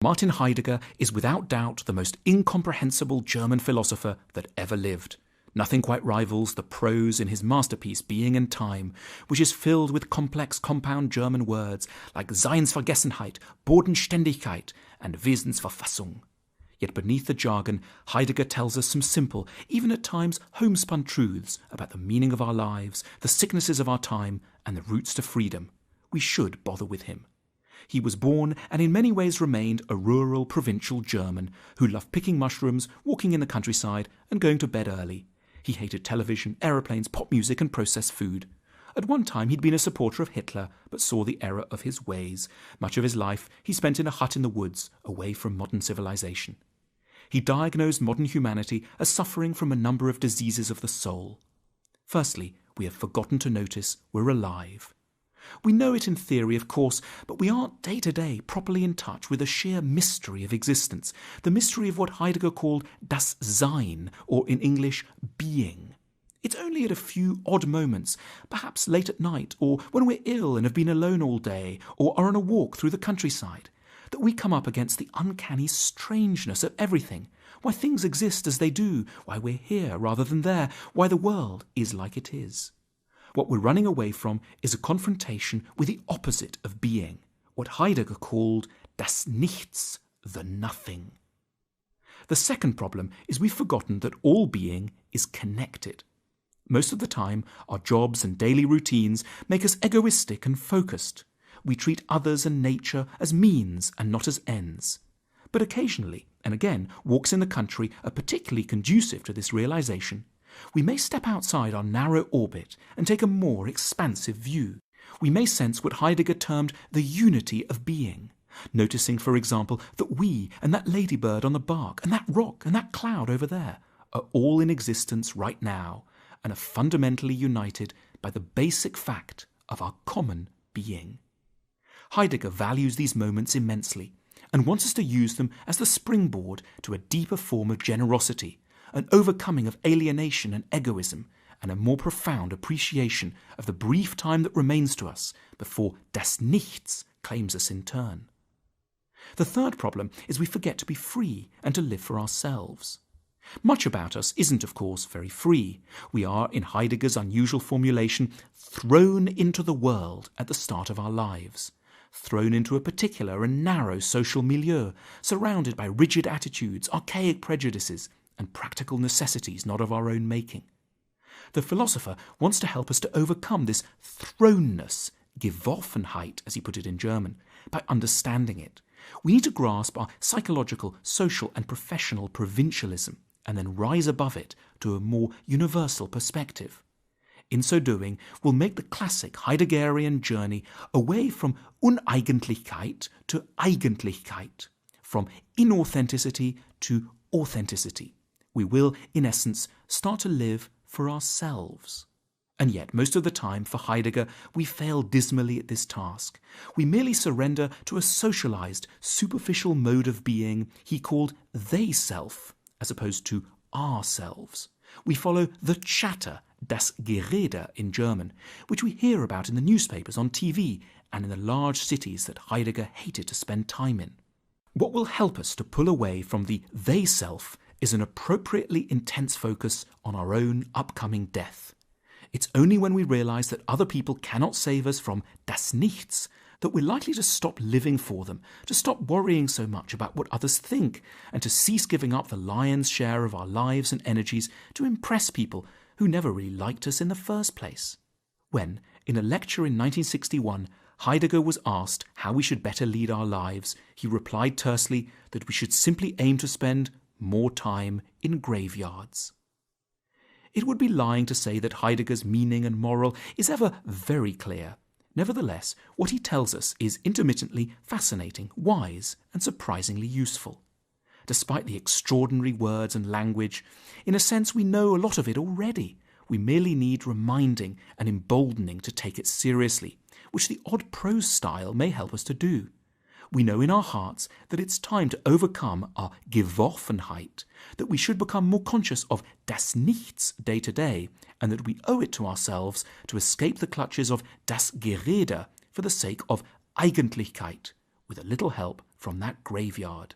Martin Heidegger is without doubt the most incomprehensible German philosopher that ever lived. Nothing quite rivals the prose in his masterpiece Being and Time, which is filled with complex compound German words like Seinsvergessenheit, Bodenständigkeit, and Wesensverfassung. Yet beneath the jargon, Heidegger tells us some simple, even at times homespun truths about the meaning of our lives, the sicknesses of our time, and the routes to freedom. We should bother with him. He was born and in many ways remained a rural, provincial German who loved picking mushrooms, walking in the countryside, and going to bed early. He hated television, aeroplanes, pop music, and processed food. At one time he'd been a supporter of Hitler, but saw the error of his ways. Much of his life he spent in a hut in the woods, away from modern civilization. He diagnosed modern humanity as suffering from a number of diseases of the soul. Firstly, we have forgotten to notice we're alive. We know it in theory, of course, but we aren't day to day properly in touch with the sheer mystery of existence, the mystery of what Heidegger called das Sein, or in English, being. It's only at a few odd moments, perhaps late at night, or when we're ill and have been alone all day, or are on a walk through the countryside, that we come up against the uncanny strangeness of everything, why things exist as they do, why we're here rather than there, why the world is like it is. What we're running away from is a confrontation with the opposite of being, what Heidegger called das Nichts, the nothing. The second problem is we've forgotten that all being is connected. Most of the time, our jobs and daily routines make us egoistic and focused. We treat others and nature as means and not as ends. But occasionally, and again, walks in the country are particularly conducive to this realization. We may step outside our narrow orbit and take a more expansive view. We may sense what Heidegger termed the unity of being, noticing, for example, that we and that ladybird on the bark and that rock and that cloud over there are all in existence right now and are fundamentally united by the basic fact of our common being. Heidegger values these moments immensely and wants us to use them as the springboard to a deeper form of generosity, an overcoming of alienation and egoism, and a more profound appreciation of the brief time that remains to us before das Nichts claims us in turn. The third problem is we forget to be free and to live for ourselves. Much about us isn't, of course, very free. We are, in Heidegger's unusual formulation, thrown into the world at the start of our lives, thrown into a particular and narrow social milieu, surrounded by rigid attitudes, archaic prejudices, and practical necessities not of our own making. The philosopher wants to help us to overcome this thrownness, Geworfenheit, as he put it in German, by understanding it. We need to grasp our psychological, social, and professional provincialism, and then rise above it to a more universal perspective. In so doing, we'll make the classic Heideggerian journey away from Uneigentlichkeit to Eigentlichkeit, from inauthenticity to authenticity. We will, in essence, start to live for ourselves. And yet, most of the time, for Heidegger, we fail dismally at this task. We merely surrender to a socialized, superficial mode of being he called they-self, as opposed to ourselves. We follow the chatter, das Gerede in German, which we hear about in the newspapers, on TV, and in the large cities that Heidegger hated to spend time in. What will help us to pull away from the they-self is an appropriately intense focus on our own upcoming death. It's only when we realize that other people cannot save us from das Nichts that we're likely to stop living for them, to stop worrying so much about what others think, and to cease giving up the lion's share of our lives and energies to impress people who never really liked us in the first place. When, in a lecture in 1961, Heidegger was asked how we should better lead our lives, he replied tersely that we should simply aim to spend more time in graveyards. It would be lying to say that Heidegger's meaning and moral is ever very clear. Nevertheless, what he tells us is intermittently fascinating, wise, and surprisingly useful. Despite the extraordinary words and language, in a sense we know a lot of it already. We merely need reminding and emboldening to take it seriously, which the odd prose style may help us to do. We know in our hearts that it's time to overcome our Geworfenheit, that we should become more conscious of das Nichts day to day, and that we owe it to ourselves to escape the clutches of das Gerede for the sake of Eigentlichkeit, with a little help from that graveyard.